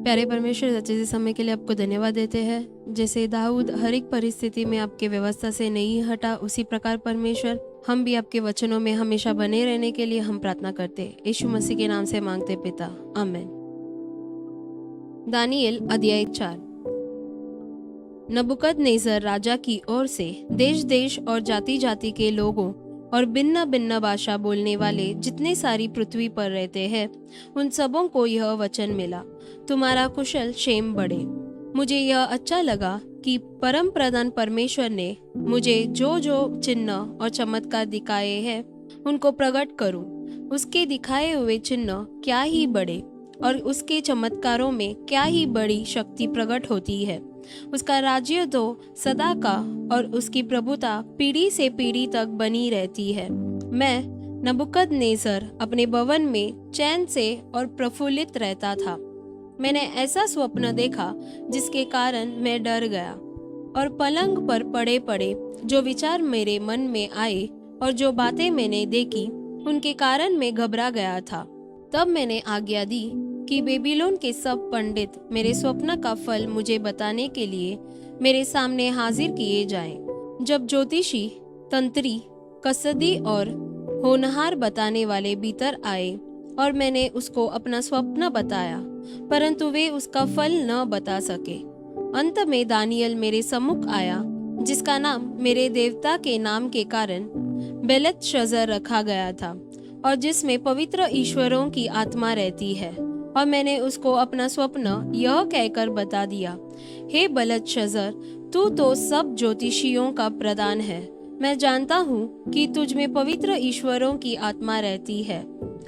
प्यारे परमेश्वर, अच्छे से समय के लिए आपको धन्यवाद देते हैं। जैसे दाऊद हर एक परिस्थिति में आपके व्यवस्था से नहीं हटा, उसी प्रकार परमेश्वर हम भी आपके वचनों में हमेशा बने रहने के लिए हम प्रार्थना करते। यीशु मसीह के नाम से मांगते पिता, आमीन। दानियेल अध्याय 4। नबूकदनेस्सर राजा की ओर से देश देश और जाति जाति के लोगों और भिन्न भिन्न भाषा बोलने वाले जितने सारी पृथ्वी पर रहते हैं, उन सबों को यह वचन मिला, तुम्हारा कुशल क्षेम बढ़े। मुझे यह अच्छा लगा कि परम प्रधान परमेश्वर ने मुझे जो जो चिन्ह और चमत्कार दिखाए हैं उनको प्रकट करूं। उसके दिखाए हुए चिन्ह क्या ही बड़े और उसके चमत्कारों में क्या ही बड़ी शक्ति प्रकट होती है। उसका राज्य तो सदा का और उसकी प्रभुता पीढ़ी से पीढ़ी तक बनी रहती है। मैं नबूकदनेस्सर अपने भवन में चैन से और प्रफुल्लित रहता था। मैंने ऐसा स्वप्न देखा जिसके कारण मैं डर गया, और पलंग पर पड़े पड़े जो विचार मेरे मन में आए और जो बातें मैंने देखी उनके कारण मैं घबरा गया था। तब मैंने आज्ञा दी कि बेबीलोन के सब पंडित मेरे स्वप्न का फल मुझे बताने के लिए मेरे सामने हाजिर किए जाएं। जब ज्योतिषी, तंत्री, कसदी और होनहार बताने वाले भीतर आए और मैंने उसको अपना स्वप्न बताया, परंतु वे उसका फल न बता सके। अंत में दानियेल मेरे सम्मुख आया, जिसका नाम मेरे देवता के नाम के कारण बेलतशस्सर रखा गया था और जिसमें पवित्र ईश्वरों की आत्मा रहती है। और मैंने उसको अपना स्वप्न यह कहकर बता दिया, हे बेलतशस्सर, तू तो सब ज्योतिषियों का प्रधान है। मैं जानता हूँ कि तुझ में पवित्र ईश्वरों की आत्मा रहती है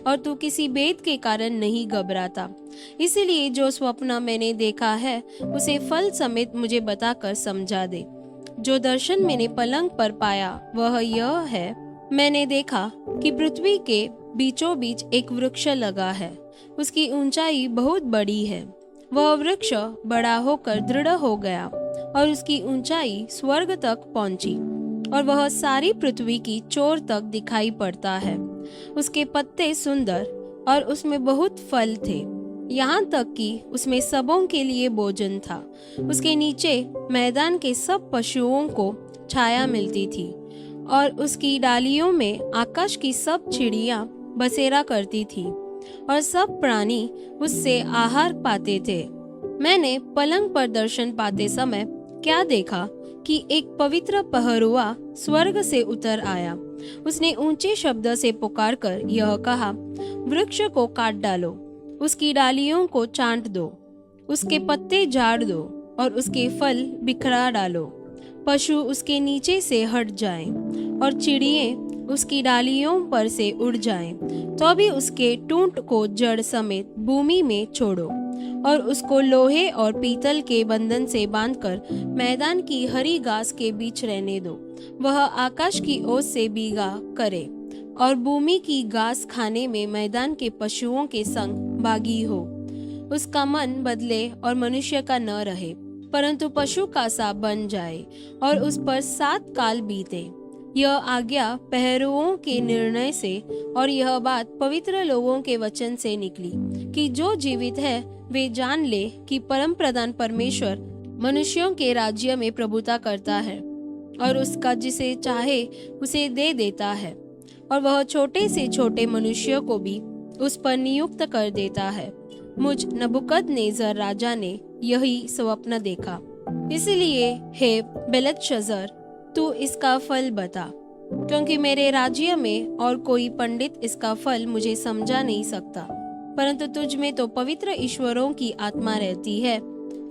और तू किसी भेद के कारण नहीं घबराता। इसीलिए जो स्वप्न मैंने देखा है उसे फल समेत मुझे बताकर समझा दे। जो दर्शन मैंने पलंग पर पाया वह यह है, मैंने देखा कि पृथ्वी के बीचों बीच एक वृक्ष लगा है। उसकी ऊंचाई बहुत बड़ी है। वह वृक्ष बड़ा होकर दृढ़ हो गया और उसकी ऊंचाई स्वर्ग तक पहुंची और वह सारी पृथ्वी की चोर तक दिखाई पड़ता है। उसके पत्ते सुंदर और उसमें बहुत फल थे, यहाँ तक कि उसमें सबों के लिए भोजन था। उसके नीचे मैदान के सब पशुओं को छाया मिलती थी और उसकी डालियों में आकाश की सब चिड़ियां बसेरा करती थी और सब प्राणी उससे आहार पाते थे। मैंने पलंग पर दर्शन पाते समय क्या देखा कि एक पवित्र पहरुआ स्वर्ग से उतर आया। उसने ऊंचे शब्द से पुकारकर यह कहा, वृक्ष को काट डालो, उसकी डालियों को चाट दो, उसके पत्ते झाड़ दो और उसके फल बिखरा डालो। पशु उसके नीचे से हट जाएं और चिड़िए उसकी डालियों पर से उड़ जाएं, तो भी उसके टूंट को जड़ समेत भूमि में छोड़ो और उसको लोहे और पीतल के बंधन से बांधकर मैदान की हरी घास के बीच रहने दो। वह आकाश की ओस से भीगा करे और भूमि की घास खाने में मैदान के पशुओं के संग भागी हो। उसका मन बदले और मनुष्य का न रहे, परंतु पशु का सा बन जाए और उस पर 7 काल बीते। यह आज्ञा पहरुओं के निर्णय से और यह बात पवित्र लोगों के वचन से निकली कि जो जीवित है वे जान ले कि परम प्रधान परमेश्वर मनुष्यों के राज्य में प्रभुता करता है और उसका जिसे चाहे उसे दे देता है, और वह छोटे से छोटे मनुष्य को भी उस पर नियुक्त कर देता है। मुझ नबूकदनेस्सर राजा ने यही स्वप्न देखा। इसलिए हे बेलतशस्सर, तू इसका फल बता, क्योंकि मेरे राज्य में और कोई पंडित इसका फल मुझे समझा नहीं सकता, परंतु तुझ में तो पवित्र ईश्वरों की आत्मा रहती है,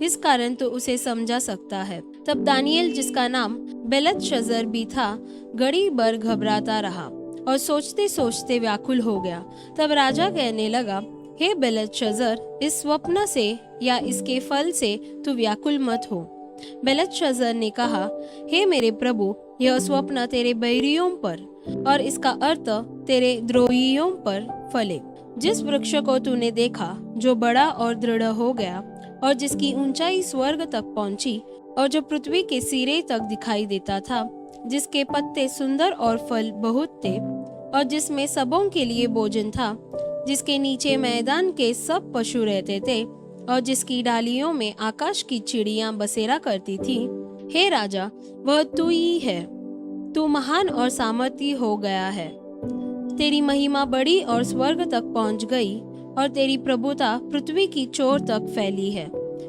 इस कारण तो उसे समझा सकता है। तब दानियेल, जिसका नाम बेलतशस्सर भी था, घड़ी भर घबराता रहा और सोचते सोचते व्याकुल हो गया। तब राजा कहने लगा, हे बेलतशस्सर, इस स्वप्न से या इसके फल से तू व्याकुल मत हो। बेलतशस्सर ने कहा, हे मेरे प्रभु, यह स्वप्न तेरे बैरियों पर और इसका अर्थ तेरे द्रोहियों पर फले। जिस वृक्ष को तूने देखा, जो बड़ा और दृढ़ हो गया और जिसकी ऊंचाई स्वर्ग तक पहुंची और जो पृथ्वी के सिरे तक दिखाई देता था, जिसके पत्ते सुंदर और फल बहुत थे और जिसमें सबों के लिए भोजन था, जिसके नीचे मैदान के सब पशु रहते थे, और जिसकी डालियों में आकाश की चिड़ियां बसेरा करती थी, हे राजा, वह तू ही है। तू महान और सामर्थी हो गया है। तेरी महिमा बड़ी और स्वर्ग तक पहुंच गई और तेरी प्रभुता पृथ्वी की चोर तक फैली है।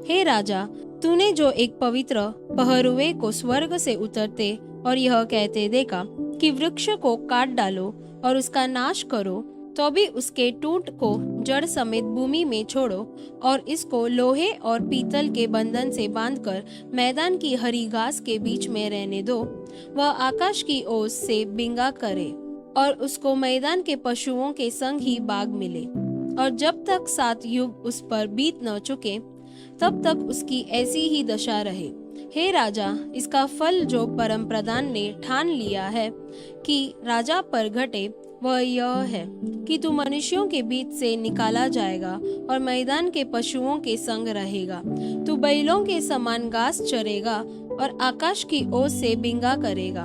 हे राजा, तूने जो एक पवित्र पहरुए को स्वर्ग से उतरते और यह कहते देखा कि वृक्ष को काट डालो और उसका नाश करो, तो भी उसके टूट को जड़ समेत भूमि में छोड़ो और इसको लोहे और पीतल के बंधन से बांधकर मैदान की हरी घास के बीच में रहने दो। वह आकाश की ओस से बिंगा करे और उसको मैदान के पशुओं के संग ही बाग मिले, और जब तक 7 युग उस पर बीत न चुके तब तक उसकी ऐसी ही दशा रहे। हे राजा, इसका फल जो परम प्रधान ने ठान लिया है कि राजा पर घटे, वह यह है कि तू मनुष्यों के बीच से निकाला जाएगा और मैदान के पशुओं के संग रहेगा। तू बैलों के समान घास चरेगा और आकाश की ओस से बिंगा करेगा।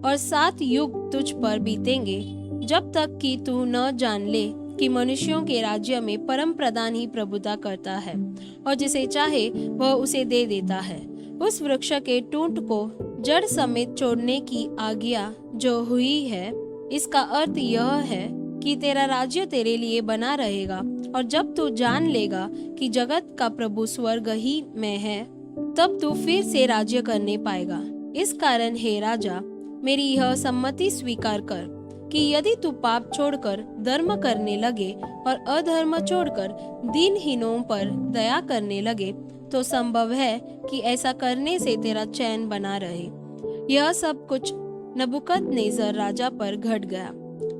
और 7 युग तुझ पर बीतेंगे, जब तक कि तू न जान ले कि मनुष्यों के राज्य में परम प्रधान ही प्रभुता करता है और जिसे चाहे वह उसे दे देता है। उस वृक्ष के टूट को जड़ समेत छोड़ने की आज्ञा जो हुई है, इसका अर्थ यह है कि तेरा राज्य तेरे लिए बना रहेगा, और जब तू जान लेगा कि जगत का प्रभु स्वर्ग ही में है, तब तू फिर से राज्य करने पाएगा। इस कारण हे राजा, मेरी यह सम्मति स्वीकार कर कि यदि तू पाप छोड़कर धर्म करने लगे और अधर्म छोड़कर दीनहीनों पर दया करने लगे, तो संभव है कि ऐसा करने से तेरा चैन बना रहे। यह सब कुछ नबूकदनेस्सर राजा पर घट गया।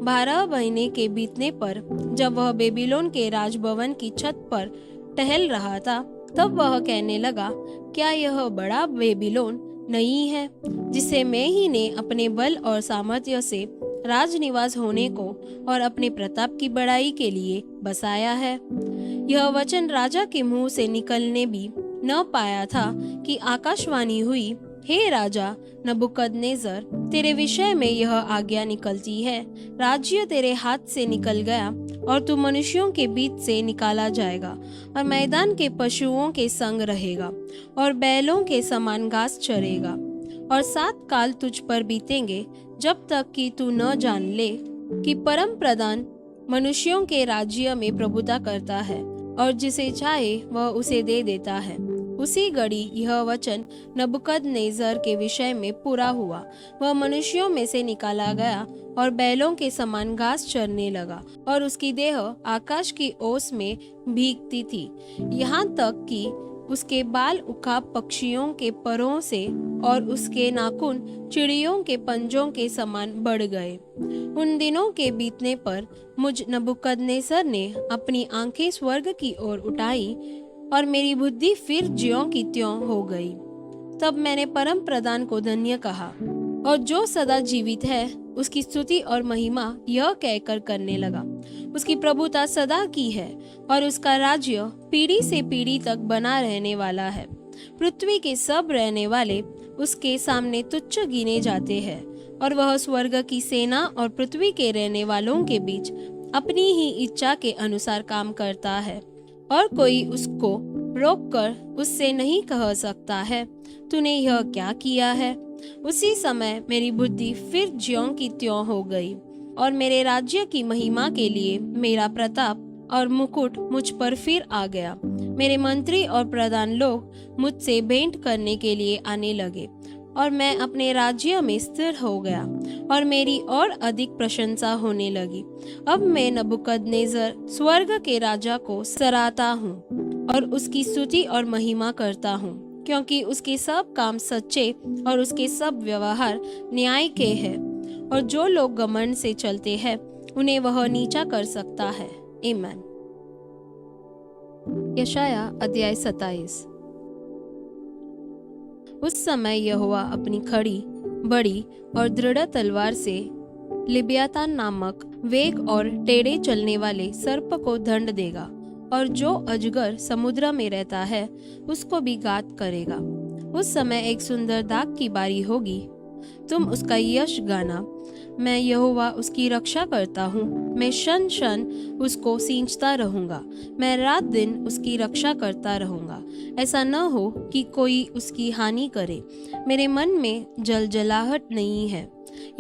12 महीने के बीतने पर जब वह बेबीलोन के राजभवन की छत पर टहल रहा था, तब वह कहने लगा, क्या यह बड़ा बेबीलोन नहीं है जिसे मैं ही ने अपने बल और सामर्थ्य से राजनिवास होने को और अपने प्रताप की बड़ाई के लिए बसाया है? यह वचन राजा के मुंह से निकलने भी न पाया था कि आकाशवाणी हुई, हे राजा नबूकदनेस्सर, तेरे विषय में यह आज्ञा निकलती है, राज्य तेरे हाथ से निकल गया और तू मनुष्यों के बीच से निकाला जाएगा और मैदान के पशुओं के संग रहेगा और बैलों के समान घास चरेगा। और 7 काल तुझ पर बीतेंगे, जब तक कि तू न जान ले कि परम प्रधान मनुष्यों के राज्य में प्रभुता करता है और जिसे चाहे वह उसे दे देता है। उसी घड़ी यह वचन नबूकदनेस्सर के विषय में पूरा हुआ। वह मनुष्यों में से निकाला गया और बैलों के समान घास चरने लगा और उसकी देह आकाश की ओस में भीगती थी, यहाँ तक कि उसके बाल उकाब पक्षियों के परों से और उसके नाखून चिड़ियों के पंजों के समान बढ़ गए। उन दिनों के बीतने पर मुझ नबूकदनेस्सर ने अपनी आंखें स्वर्ग की ओर उठाई और मेरी बुद्धि फिर ज्यों की त्यों हो गई। तब मैंने परम प्रधान को धन्य कहा और जो सदा जीवित है उसकी स्तुति और महिमा यह कहकर करने लगा, उसकी प्रभुता सदा की है और उसका राज्य पीढ़ी से पीढ़ी तक बना रहने वाला है। पृथ्वी के सब रहने वाले उसके सामने तुच्छ गिने जाते हैं और वह स्वर्ग की सेना और पृथ्वी के रहने वालों के बीच अपनी ही इच्छा के अनुसार काम करता है और कोई उसको रोककर उससे नहीं कह सकता है, तूने यह क्या किया है? उसी समय मेरी बुद्धि फिर ज्यों की त्यों हो गई और मेरे राज्य की महिमा के लिए मेरा प्रताप और मुकुट मुझ पर फिर आ गया। मेरे मंत्री और प्रधान लोग मुझसे भेंट करने के लिए आने लगे और मैं अपने राज्य में स्थिर हो गया और मेरी और अधिक प्रशंसा होने लगी। अब मैं नबूकदनेस्सर स्वर्ग के राजा को सराहता हूँ और उसकी स्तुति और महिमा करता हूँ, क्योंकि उसके सब काम सच्चे और उसके सब व्यवहार न्याय के हैं और जो लोग घमंड से चलते हैं उन्हें वह नीचा कर सकता है। आमीन। यशाया अध्याय 27। उस समय यहोवा अपनी खड़ी बड़ी और दृढ़ तलवार से लिब्यातान नामक वेग और टेढ़े चलने वाले सर्प को दंड देगा और जो अजगर समुद्र में रहता है उसको भी घात करेगा। उस समय एक सुंदर दाग की बारी होगी, तुम उसका यश गाना मैं यहोवा उसकी रक्षा करता हूँ। मैं क्षण क्षण उसको सींचता रहूँगा। मैं रात दिन उसकी रक्षा करता रहूँगा। ऐसा न हो कि कोई उसकी हानि करे। मेरे मन में जलजलाहट नहीं है।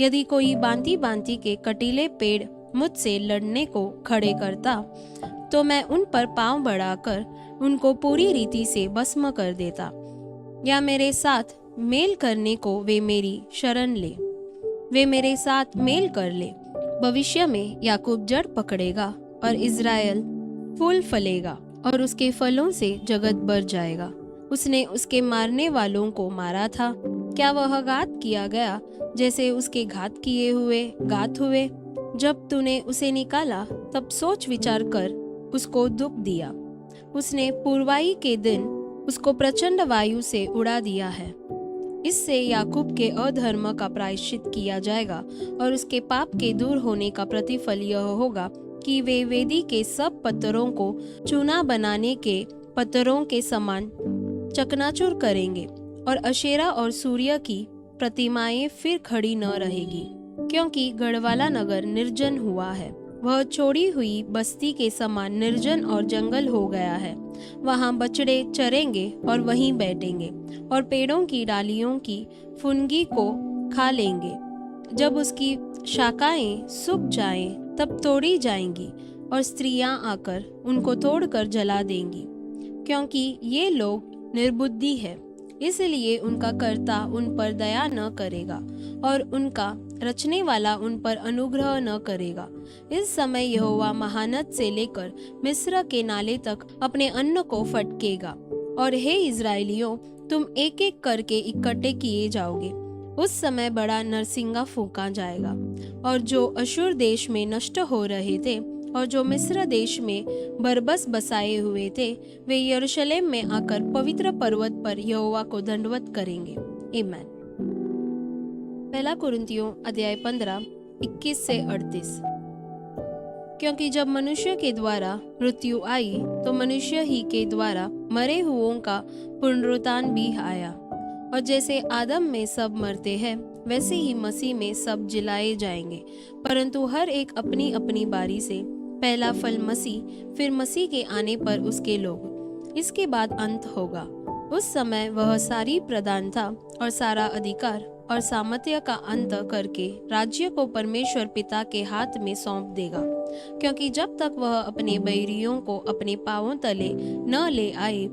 यदि कोई भांति भांति के कटीले पेड़ मुझसे लड़ने को खड़े करता, तो मैं उन पर पांव बढ़ाकर उनको पूरी रीति से भस्म कर देता। या मेरे साथ मेल करने को वे मेरी शरण ले, वे मेरे साथ मेल कर ले। भविष्य में याकूब जड़ पकड़ेगा और इज़राइल फूल फलेगा और उसके फलों से जगत भर जाएगा। उसने उसके मारने वालों को मारा था। क्या वह घात किया गया जैसे उसके घात किए हुए घात हुए? जब तूने उसे निकाला तब सोच विचार कर उसको दुख दिया। उसने पूर्वाई के दिन उसको प्रचंड वायु से उड़ा दिया है। इससे याकूब के अधर्म का प्रायश्चित किया जाएगा और उसके पाप के दूर होने का प्रतिफल यह होगा कि वे वेदी के सब पत्थरों को चूना बनाने के पत्थरों के समान चकनाचूर करेंगे और अशेरा और सूर्य की प्रतिमाएं फिर खड़ी न रहेगी, क्योंकि गढ़वाला नगर निर्जन हुआ है। वह छोड़ी हुई बस्ती के समान निर्जन और जंगल हो गया है। वहाँ बछड़े चरेंगे और वहीं बैठेंगे और पेड़ों की डालियों की फुनगी को खा लेंगे। जब उसकी शाखाएं सूख जाएं, तब तोड़ी जाएंगी और स्त्रियां आकर उनको तोड़कर जला देंगी, क्योंकि ये लोग निर्बुद्धि है। इसलिए उनका कर्ता उन पर दया न करेगा और उनका रचने वाला उन पर अनुग्रह न करेगा। इस समय यहोवा महानद से लेकर मिस्र के नाले तक अपने अन्न को फटकेगा। और हे इज़राइलियों, तुम एक एक करके इकट्ठे किए जाओगे। उस समय बड़ा नरसिंगा फूंका जाएगा। और जो अशूर देश में नष्ट हो रहे थे और जो मिस्र देश में बरबस बसाए हुए थे, वे यरूशलेम में आकर पवित्र पर्वत पर यहोवा को दंडवत करेंगे। आमीन। पहला कुरिन्थियों अध्याय 15 21 से 38। क्योंकि जब मनुष्य के द्वारा मृत्यु आई, तो मनुष्य ही के द्वारा मरे हुओं का पुनरुत्थान भी आया। और जैसे आदम में सब मरते हैं, वैसे ही मसीह में सब जिलाए जाएंगे, परंतु हर एक अपनी अपनी बारी से। पहला फल मसीह, फिर मसीह के आने पर उसके लोग। इसके बाद अंत होगा। उस समय वह सारी प्रधानता और सारा अधिकार और सामर्थ्य का अंत करके राज्य को परमेश्वर पिता के हाथ में सौंप देगा, क्योंकि जब तक वह अपने बैरियों को अपने पांवों तले न ले आए,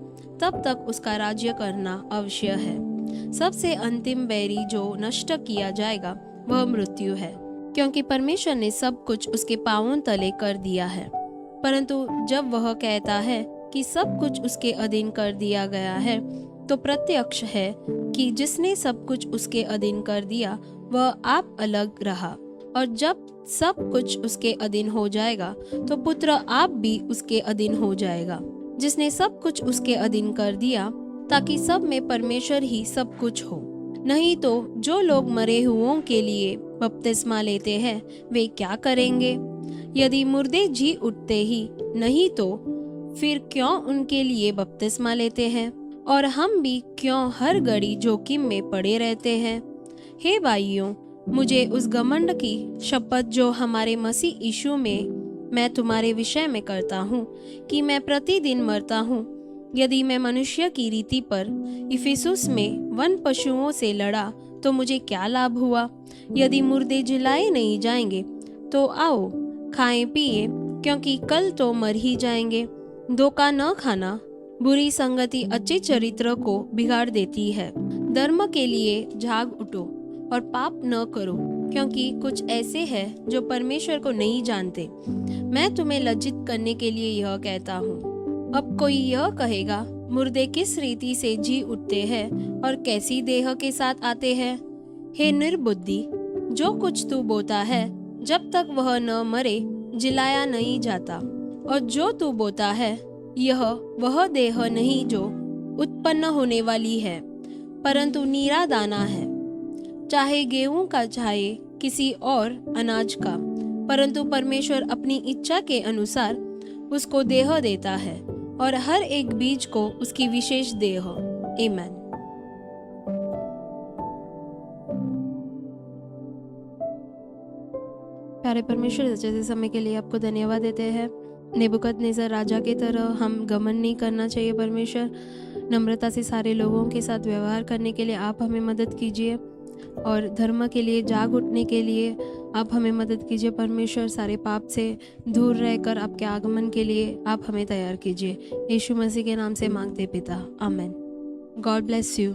तब तक उसका राज्य करना अवश्य है। सबसे अंतिम बैरी जो नष्ट किया जाएगा वह मृत्यु है, क्योंकि परमेश्वर ने सब कुछ उसके पांवों तले कर दिया है। परंतु जब वह कहता है कि सब कुछ उसके अधीन कर दिया गया है, तो प्रत्यक्ष है कि जिसने सब कुछ उसके अधीन कर दिया वह आप अलग रहा। और जब सब कुछ उसके अधीन हो जाएगा, तो पुत्र आप भी उसके अधीन हो जाएगा, जिसने सब कुछ उसके अधीन कर दिया, ताकि सब में परमेश्वर ही सब कुछ हो। नहीं तो जो लोग मरे हुओं के लिए बपतिस्मा लेते हैं, वे क्या करेंगे? यदि मुर्दे जी उठते ही नहीं, तो फिर क्यों उनके लिए बपतिस्मा लेते हैं? और हम भी क्यों हर घड़ी जोखिम में पड़े रहते हैं? हे भाइयों, मुझे उस घमंड की शपथ जो हमारे मसीह यीशु में मैं तुम्हारे विषय में करता हूँ कि मैं प्रतिदिन मरता हूँ। यदि मैं मनुष्य की रीति पर इफिसुस में वन पशुओं से लड़ा, तो मुझे क्या लाभ हुआ? यदि मुर्दे जिलाए नहीं जाएंगे, तो आओ खाएं पिए, क्योंकि कल तो मर ही जाएंगे। धोखा न खाना, बुरी संगति अच्छे चरित्र को बिगाड़ देती है। धर्म के लिए जाग उठो और पाप न करो, क्योंकि कुछ ऐसे हैं जो परमेश्वर को नहीं जानते। मैं तुम्हें लज्जित करने के लिए यह कहता हूँ। अब कोई यह कहेगा, मुर्दे किस रीति से जी उठते हैं और कैसी देह के साथ आते हैं? हे निर्बुद्धि, जो कुछ तू बोता है, जब तक वह न मरे जिलाया नहीं जाता। और जो तू बोता है, यह वह देह नहीं जो उत्पन्न होने वाली है, परंतु नीरा दाना है, चाहे गेहूं का चाहे किसी और अनाज का। परंतु परमेश्वर अपनी इच्छा के अनुसार उसको देह देता है, और हर एक बीज को उसकी विशेष देह। आमीन। प्यारे परमेश्वर, इस अच्छे से समय के लिए आपको धन्यवाद देते हैं। नेबुकदनेस्सर राजा की तरह हम घमंड नहीं करना चाहिए परमेश्वर। नम्रता से सारे लोगों के साथ व्यवहार करने के लिए आप हमें मदद कीजिए और धर्म के लिए जाग उठने के लिए आप हमें मदद कीजिए परमेश्वर। सारे पाप से दूर रहकर आपके आगमन के लिए आप हमें तैयार कीजिए। यीशु मसीह के नाम से मांगते पिता, आमीन। God bless you.